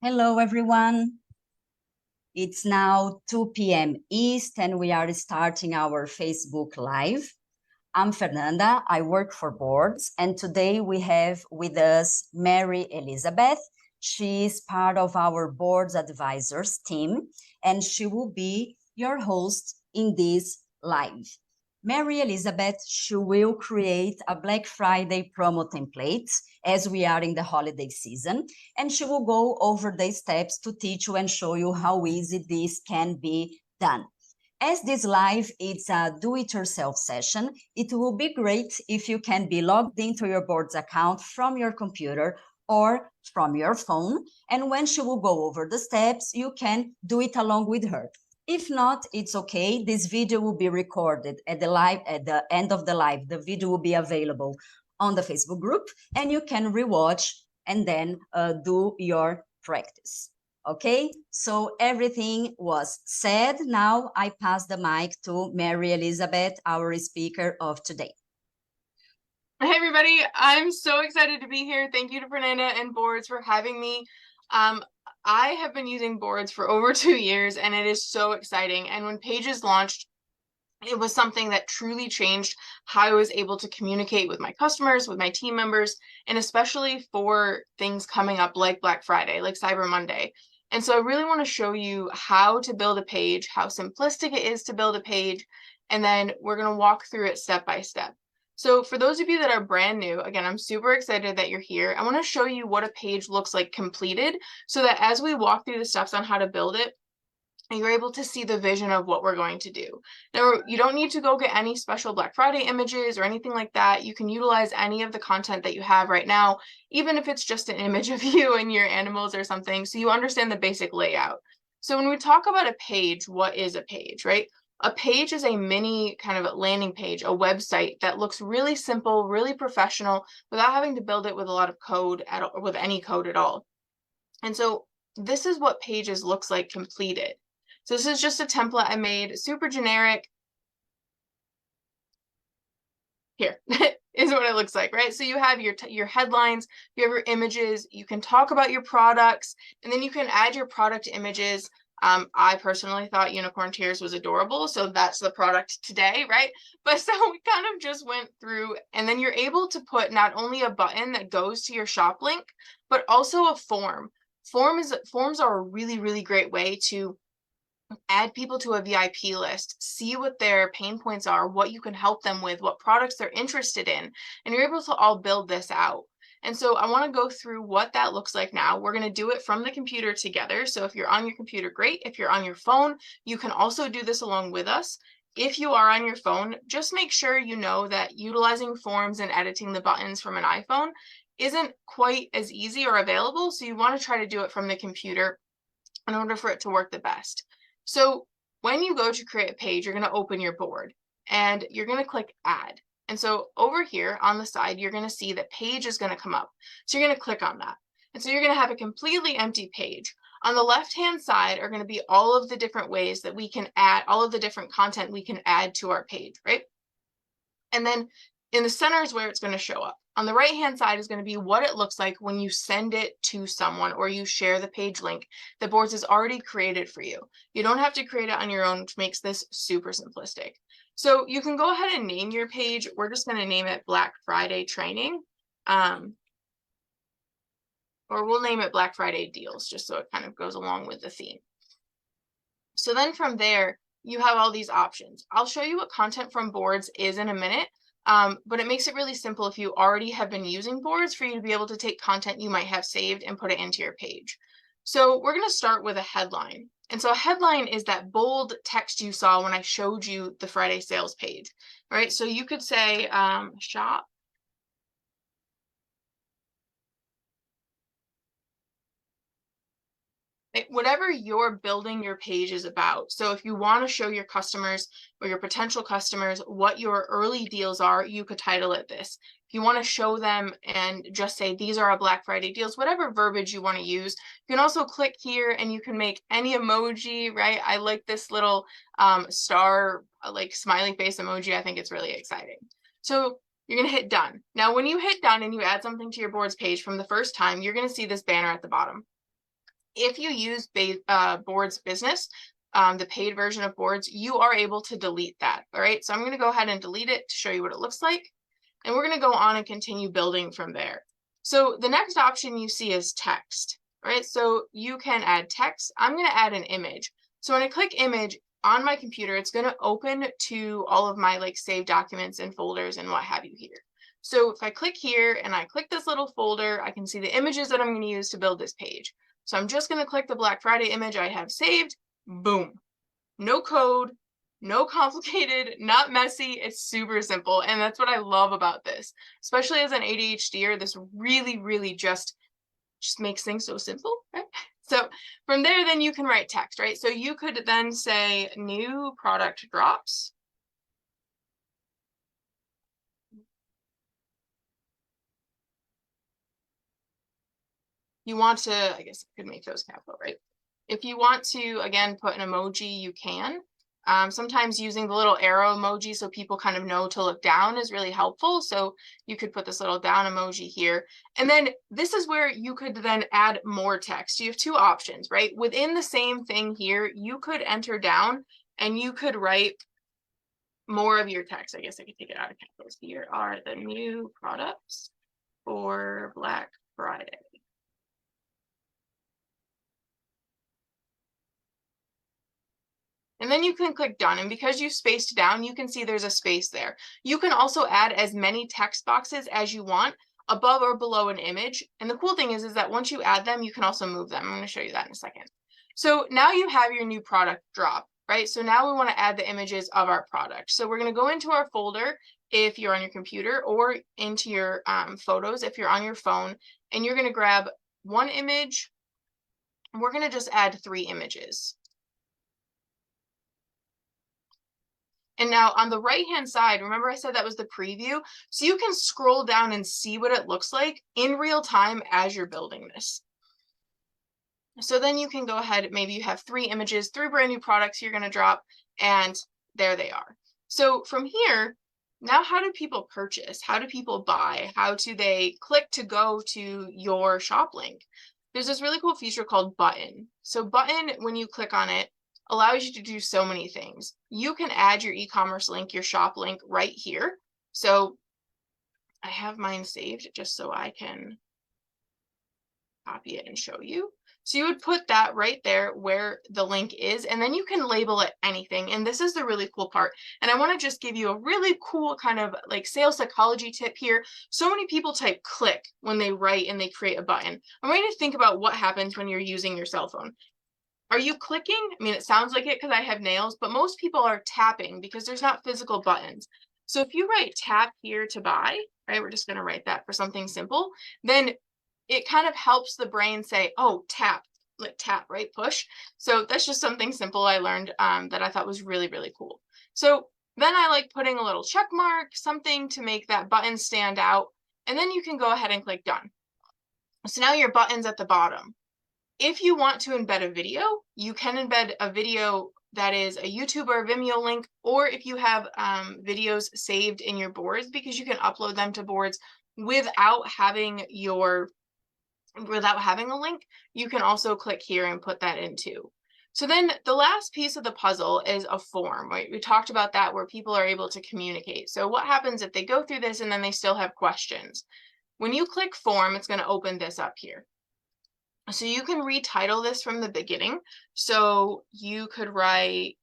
Hello, everyone. It's now 2 p.m. East, and we are starting our Facebook Live. I'm Fernanda. I work for boards, and today we have with us Mary-Elizabeth. She is part of our Board Advisors team, and she will be your host in this live. Mary-Elizabeth, she will create a Black Friday promo template as we are in the holiday season, and she will go over the steps to teach you and show you how easy this can be done. As this live is a do-it-yourself session, it will be great if you can be logged into your board's account from your computer or from your phone, and when she will go over the steps, you can do it along with her. If not, it's okay. This video will be recorded at the end of the live. The video will be available on the Facebook group, and you can rewatch and then do your practice. Okay, so everything was said. Now I pass the mic to Mary-Elizabeth, our speaker of today. Hey everybody, I'm so excited to be here. Thank you to Fernanda and Boards for having me. I have been using Boards for over 2 years and it is so exciting. And when Pages launched, it was something that truly changed how I was able to communicate with my customers, with my team members, and especially for things coming up like Black Friday, like Cyber Monday. And so I really want to show you how to build a page, how simplistic it is to build a page, and then we're going to walk through it step by step. So for those of you that are brand new, again, I'm super excited that you're here. I want to show you what a page looks like completed so that as we walk through the steps on how to build it, and you're able to see the vision of what we're going to do. Now, you don't need to go get any special Black Friday images or anything like that. You can utilize any of the content that you have right now, even if it's just an image of you and your animals or something, so you understand the basic layout. So when we talk about a page, what is a page, right? A page is a mini kind of landing page, a website that looks really simple, really professional, without having to build it with a lot of code, with any code at all. And so this is what Pages looks like completed. So this is just a template I made, super generic. Here is what it looks like, right? So you have your headlines, you have your images, you can talk about your products, and then you can add your product images. I personally thought Unicorn Tears was adorable, so that's the product today, right? But so we kind of just went through, and then you're able to put not only a button that goes to your shop link, but also a form. Forms are a really, really great way to add people to a VIP list, see what their pain points are, what you can help them with, what products they're interested in, and you're able to all build this out. And so I want to go through what that looks like now. We're going to do it from the computer together. So if you're on your computer, great. If you're on your phone, you can also do this along with us. If you are on your phone, just make sure you know that utilizing forms and editing the buttons from an iPhone isn't quite as easy or available. So you want to try to do it from the computer in order for it to work the best. So when you go to create a page, you're going to open your board and you're going to click add. And so over here on the side, you're going to see that page is going to come up. So you're going to click on that. And so you're going to have a completely empty page. On the left-hand side are going to be all of the different ways that we can add, all of the different content we can add to our page, right? And then in the center is where it's going to show up. On the right-hand side is going to be what it looks like when you send it to someone or you share the page link that Boards has already created for you. You don't have to create it on your own, which makes this super simplistic. So you can go ahead and name your page. We're just going to name it Black Friday Training. Or we'll name it Black Friday Deals, just so it kind of goes along with the theme. So then from there, you have all these options. I'll show you what content from Boards is in a minute. But it makes it really simple if you already have been using Boards for you to be able to take content you might have saved and put it into your page. So we're going to start with a headline. And so a headline is that bold text you saw when I showed you the Friday sales page, right? So you could say shop. Whatever you're building your page is about. So if you want to show your customers or your potential customers what your early deals are, you could title it this. If you want to show them and just say, these are our Black Friday deals, whatever verbiage you want to use, you can also click here and you can make any emoji, right? I like this little star, like smiley face emoji. I think it's really exciting. So you're going to hit done. Now, when you hit done and you add something to your Boards page from the first time, you're going to see this banner at the bottom. If you use Boards Business, the paid version of Boards, you are able to delete that. All right, so I'm going to go ahead and delete it to show you what it looks like. And we're going to go on and continue building from there. So the next option you see is text, right? So you can add text. I'm going to add an image. So when I click image on my computer, it's going to open to all of my like saved documents and folders and what have you here. So if I click here and I click this little folder, I can see the images that I'm going to use to build this page. So I'm just going to click the Black Friday image I have saved. Boom. No code, no complicated, not messy. It's super simple. And that's what I love about this, especially as an ADHDer. This really just makes things so simple, right? So from there, then you can write text, right? So you could then say new product drops. You want to, I guess I could make those capital, right? If you want to, again, put an emoji, you can. Sometimes using the little arrow emoji so people kind of know to look down is really helpful. So you could put this little down emoji here. And then this is where you could then add more text. You have two options, right? Within the same thing here, you could enter down and you could write more of your text. I guess I could take it out of capitals. Here are the new products for Black Friday. And then you can click done. And because you spaced down, you can see there's a space there. You can also add as many text boxes as you want above or below an image. And the cool thing is that once you add them, you can also move them. I'm going to show you that in a second. So now you have your new product drop, right? So now we want to add the images of our product. So we're going to go into our folder if you're on your computer, or into your photos if you're on your phone, and you're going to grab one image. We're going to just add 3 images. And now on the right-hand side, remember I said that was the preview? So you can scroll down and see what it looks like in real time as you're building this. So then you can go ahead, maybe you have 3 images, 3 brand new products you're going to drop, and there they are. So from here, now how do people purchase? How do people buy? How do they click to go to your shop link? There's this really cool feature called Button. So Button, when you click on it, allows you to do so many things. You can add your e-commerce link, your shop link right here. So I have mine saved just so I can copy it and show you. So you would put that right there where the link is, and then you can label it anything. And this is the really cool part. And I want to just give you a really cool kind of like sales psychology tip here. So many people type click when they write and they create a button. I want you to think about what happens when you're using your cell phone. Are you clicking? I mean, it sounds like it because I have nails, but most people are tapping because there's not physical buttons. So if you write tap here to buy, right, we're just going to write that for something simple, then it kind of helps the brain say, oh, tap, like tap, right, push. So that's just something simple I learned that I thought was really cool. So then I like putting a little check mark, something to make that button stand out, and then you can go ahead and click done. So now your button's at the bottom. If you want to embed a video, you can embed a video that is a YouTube or a Vimeo link, or if you have videos saved in your boards, because you can upload them to boards without having a link, you can also click here and put that in too. So then the last piece of the puzzle is a form, right? We talked about that, where people are able to communicate. So what happens if they go through this and then they still have questions? When you click form, it's going to open this up here. So you can retitle this from the beginning. So you could write,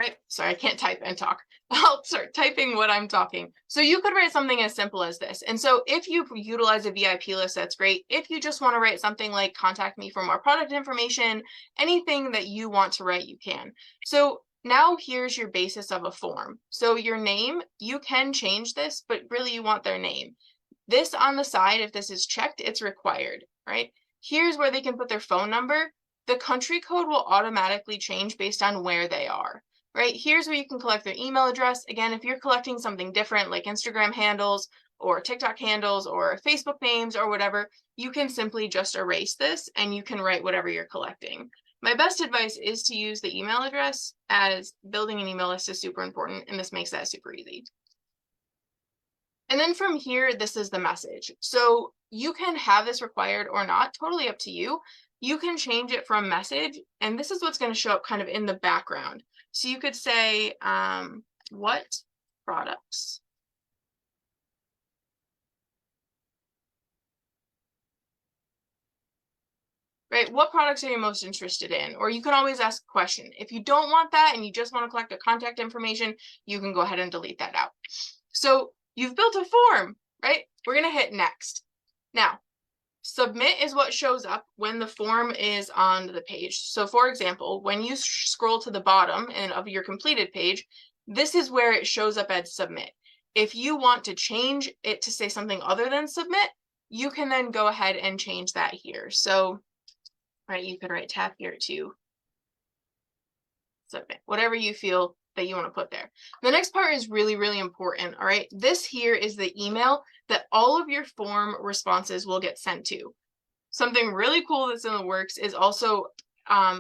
right? Sorry, I can't type and talk. I'll start typing what I'm talking. So you could write something as simple as this. And so if you utilize a VIP list, that's great. If you just want to write something like contact me for more product information, anything that you want to write, you can. So now here's your basis of a form. So your name, you can change this, but really you want their name. This on the side, if this is checked, it's required, right? Here's where they can put their phone number. The country code will automatically change based on where they are. Right, here's where you can collect their email address. Again, if you're collecting something different like Instagram handles or TikTok handles or Facebook names or whatever, you can simply just erase this and you can write whatever you're collecting. My best advice is to use the email address, as building an email list is super important, and this makes that super easy. And then from here, this is the message. So you can have this required or not, totally up to you. You can change it from message, and this is what's going to show up kind of in the background. So you could say, what products right? What products are you most interested in? Or you can always ask a question. If you don't want that and you just want to collect the contact information, you can go ahead and delete that out. So you've built a form, right? We're going to hit next. Now, submit is what shows up when the form is on the page. So for example, when you scroll to the bottom of your completed page, this is where it shows up as submit. If you want to change it to say something other than submit, you can then go ahead and change that here. So, right, you could write tap here to submit, whatever you feel that you want to put there. The next part is really, really important. All right, this here is the email that all of your form responses will get sent to. Something really cool that's in the works is also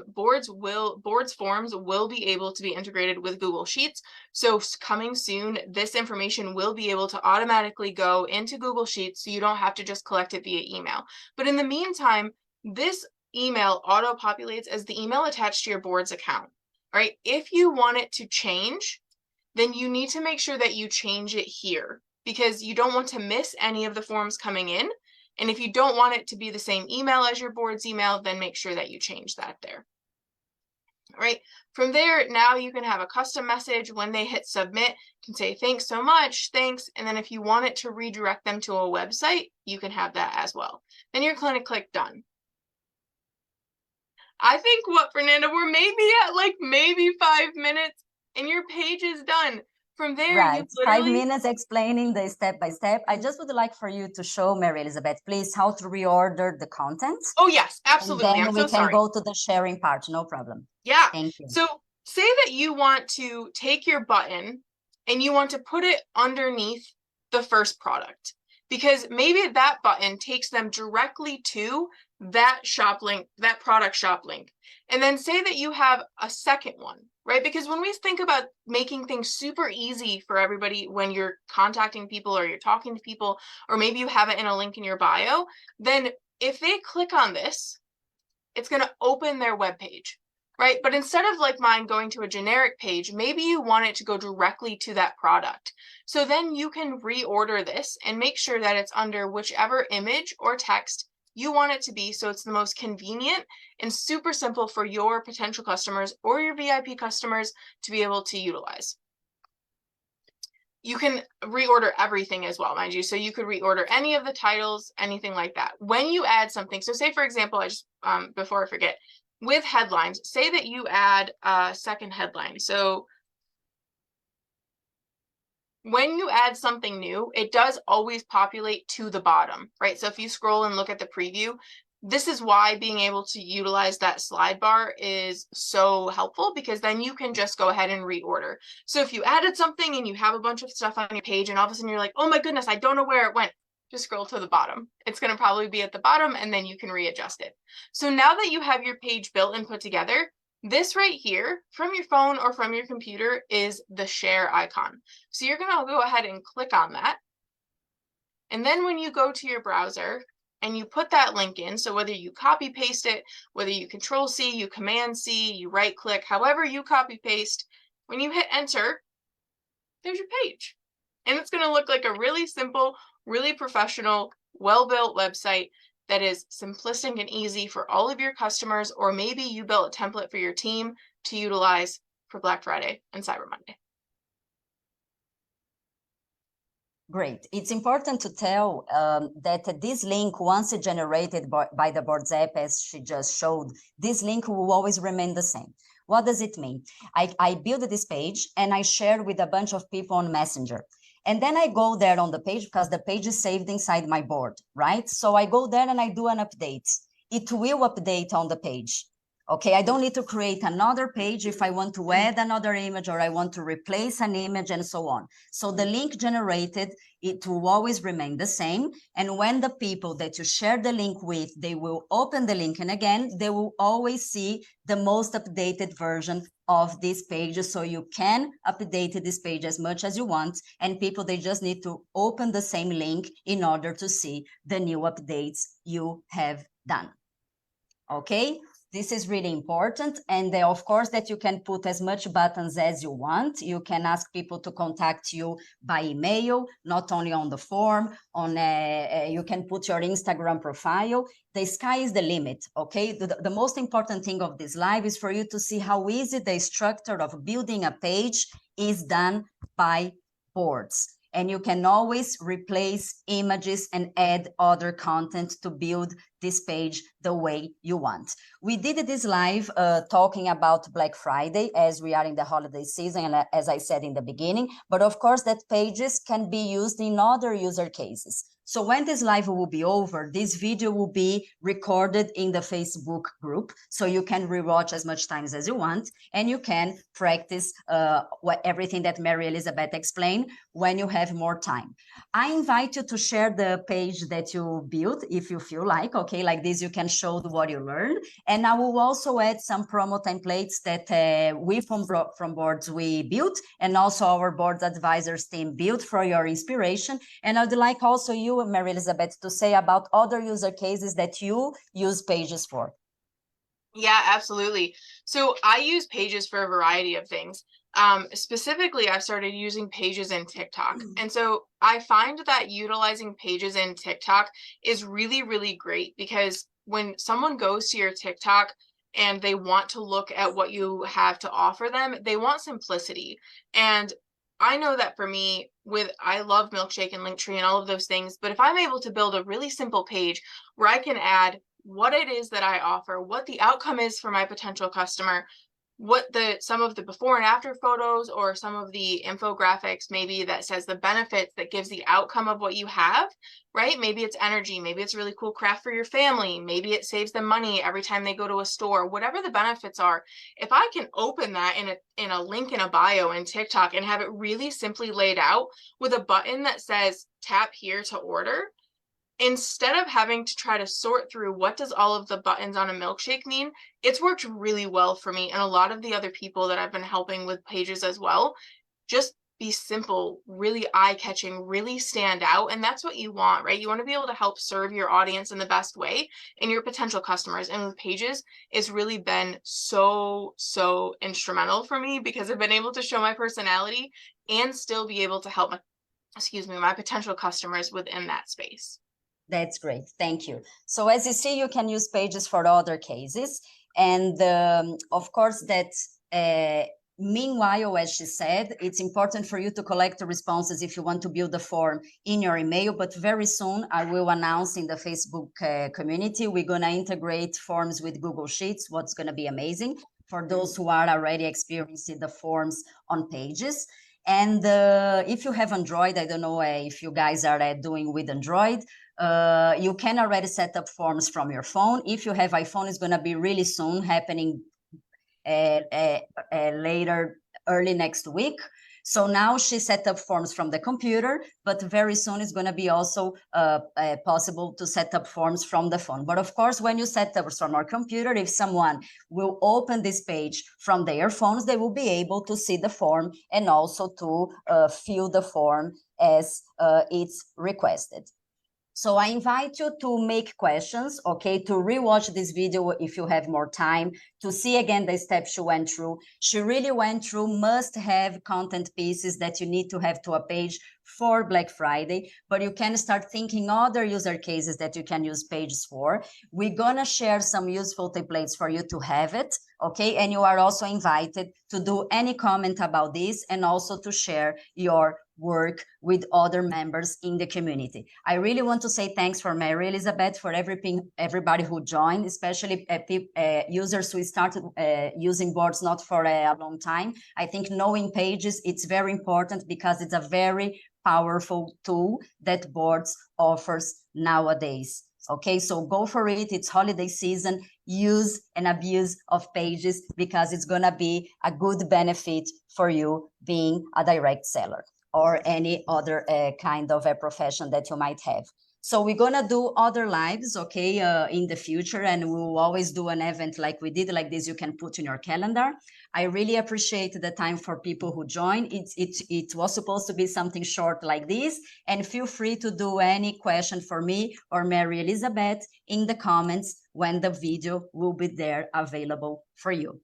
boards forms will be able to be integrated with Google Sheets. So coming soon, this information will be able to automatically go into Google Sheets, so you don't have to just collect it via email. But in the meantime, this email auto-populates as the email attached to your board's account. All right, if you want it to change, then you need to make sure that you change it here, because you don't want to miss any of the forms coming in. And if you don't want it to be the same email as your board's email, then make sure that you change that there. All right, from there, now you can have a custom message. When they hit submit, you can say, thanks so much, thanks. And then if you want it to redirect them to a website, you can have that as well. Then you're going to click done. I think Fernanda, we're maybe at like maybe 5 minutes and your page is done. From there, right, you literally 5 minutes explaining the step by step. I just would like for you to show Mary-Elizabeth, please, how to reorder the content. Oh yes, absolutely. And then we can go to the sharing part, no problem. Yeah. Thank you. So say that you want to take your button and you want to put it underneath the first product, because maybe that button takes them directly to that shop link, that product shop link. And then say that you have a second one, right? Because when we think about making things super easy for everybody when you're contacting people or you're talking to people, or maybe you have it in a link in your bio, then if they click on this, it's going to open their web page, right? But instead of like mine going to a generic page, maybe you want it to go directly to that product. So then you can reorder this and make sure that it's under whichever image or text you want it to be, so it's the most convenient and super simple for your potential customers or your VIP customers to be able to utilize. You can reorder everything as well, mind you. So you could reorder any of the titles, anything like that. When you add something, so say for example, I just before I forget, with headlines, say that you add a second headline. So when you add something new, it does always populate to the bottom, right? So if you scroll and look at the preview, this is why being able to utilize that slide bar is so helpful, because then you can just go ahead and reorder. So if you added something and you have a bunch of stuff on your page and all of a sudden you're like, oh my goodness, I don't know where it went, just scroll to the bottom. It's going to probably be at the bottom, and then you can readjust it. So now that you have your page built and put together, this right here from your phone or from your computer is the share icon. So you're going to go ahead and click on that. And then when you go to your browser and you put that link in, so whether you copy paste it, whether you Control C, you Command C, you right click, however you copy paste, when you hit enter, there's your page. And it's going to look like a really simple, really professional, well-built website that is simplistic and easy for all of your customers, or maybe you built a template for your team to utilize for Black Friday and Cyber Monday. Great. It's important to tell that this link, once generated by the Boards app, as she just showed, this link will always remain the same. What does it mean? I build this page and I share with a bunch of people on Messenger. And then I go there on the page because the page is saved inside my board, right? So I go there and I do an update. It will update on the page. Okay, I don't need to create another page if I want to add another image or I want to replace an image and so on. So the link generated, it will always remain the same. And when the people that you share the link with, they will open the link, and again, they will always see the most updated version of this page. So you can update this page as much as you want. And people, they just need to open the same link in order to see the new updates you have done. Okay? This is really important. And of course, that you can put as much buttons as you want. You can ask people to contact you by email, not only on the form, you can put your Instagram profile. The sky is the limit, okay? The most important thing of this live is for you to see how easy the structure of building a page is done by boards. And you can always replace images and add other content to build this page the way you want. We did this live talking about Black Friday as we are in the holiday season, and as I said in the beginning, but of course that pages can be used in other user cases. So when this live will be over, this video will be recorded in the Facebook group, so you can rewatch as much times as you want, and you can practice everything that Mary-Elizabeth explained when you have more time. I invite you to share the page that you built if you feel like, okay, like this you can show what you learned. And I will also add some promo templates that we from boards we built, and also our board advisors team built for your inspiration. And I'd like also you, Mary-Elizabeth, to say about other user cases that you use pages for. Yeah, absolutely. So I use pages for a variety of things. Specifically, I've started using pages in TikTok. And so I find that utilizing pages in TikTok is really, really great, because when someone goes to your TikTok and they want to look at what you have to offer them, they want simplicity. And I know that for me, I love Milkshake and Linktree and all of those things, but if I'm able to build a really simple page where I can add what it is that I offer, what the outcome is for my potential customer, what some of the before and after photos or some of the infographics maybe that says the benefits that gives the outcome of what you have, right? Maybe it's energy, maybe it's a really cool craft for your family, maybe it saves them money every time they go to a store, whatever the benefits are. If I can open that in a link in a bio in TikTok and have it really simply laid out with a button that says tap here to order, instead of having to try to sort through what does all of the buttons on a milkshake mean, it's worked really well for me and a lot of the other people that I've been helping with pages as well. Just be simple, really eye-catching, really stand out. And that's what you want, right? You want to be able to help serve your audience in the best way and your potential customers. And with pages, it's really been so instrumental for me, because I've been able to show my personality and still be able to help my potential customers within that space. That's great. Thank you. So as you see, you can use pages for other cases. And of course, that meanwhile, as she said, it's important for you to collect the responses if you want to build a form in your email. But very soon, I will announce in the Facebook community, we're going to integrate forms with Google Sheets, what's going to be amazing for those who are already experiencing the forms on pages. And if you have Android, I don't know if you guys are doing with Android, you can already set up forms from your phone. If you have iPhone, it's going to be really soon, happening later, early next week. So now she set up forms from the computer, but very soon it's going to be also possible to set up forms from the phone. But of course, when you set up from our computer, if someone will open this page from their phones, they will be able to see the form and also to fill the form as it's requested. So I invite you to make questions, okay, to rewatch this video if you have more time, to see again the steps she went through. She really went through must-have content pieces that you need to have to a page for Black Friday, but you can start thinking other user cases that you can use pages for. We're gonna share some useful templates for you to have it, okay? And you are also invited to do any comment about this and also to share your work with other members in the community. I really want to say thanks for Mary-Elizabeth, for everybody who joined, especially users who started using boards not for a long time. I think knowing pages, it's very important because it's a very powerful tool that boards offers nowadays. Okay, so go for it. It's holiday season. Use and abuse of pages because it's gonna be a good benefit for you being a direct seller or any other kind of a profession that you might have. So we're gonna do other lives, okay, in the future, and we'll always do an event like we did, like this. You can put in your calendar. I really appreciate the time for people who join. It was supposed to be something short like this, and feel free to do any question for me or Mary-Elizabeth in the comments when the video will be there available for you.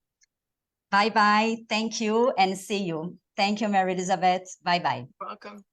Bye-bye. Thank you and see you. Thank you, Mary-Elizabeth. Bye-bye. Welcome.